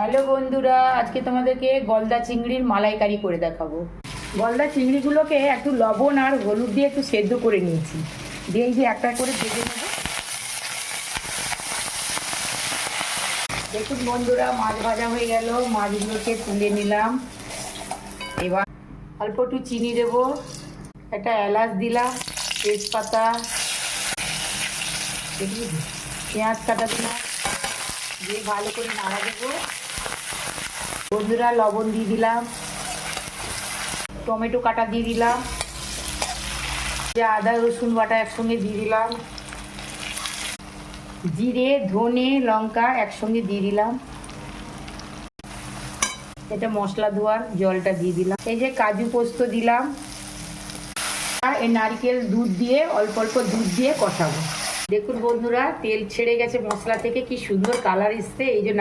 Hello বন্ধুরা, আজকে তোমাদেরকে গলদা চিংড়ির মালাইকারি করে দেখাবো। গলদা চিংড়িগুলোকে একটু লবণ আর হলুদ দিয়ে একটু সেদ্ধ করে নিয়েছি, দিয়ে এই যে একটা করে ভেজে নেব। দেখুন বন্ধুরা, মাছ ভাজা হয়ে গেল, মাছগুলোকে তুলে নিলাম। এবার অল্প একটু চিনি দেবো, একটা এলাচ দিলাম, তেজপাতা, পেঁয়াজ কাটা দিলাম, দিয়ে ভালো করে নাড়া দেবো। বন্ধুরা, লবণ দিয়ে দিলাম, টমেটো কাটা দিয়ে দিলাম, যে আদা রসুন বাটা একসঙ্গে দিয়ে দিলাম, জিরে ধনে লঙ্কা একসঙ্গে দিয়ে দিলাম, এটা মশলা ধোয়ার জলটা দিয়ে দিলাম, এই যে কাজু পোস্ত দিলাম, আর এই নারকেল দুধ দিয়ে অল্প অল্প দুধ দিয়ে কষাবো। দেখুন বন্ধুরা, তেল ছেড়ে গেছে মশলা থেকে, কি সুন্দর কালার এসছে। এই যে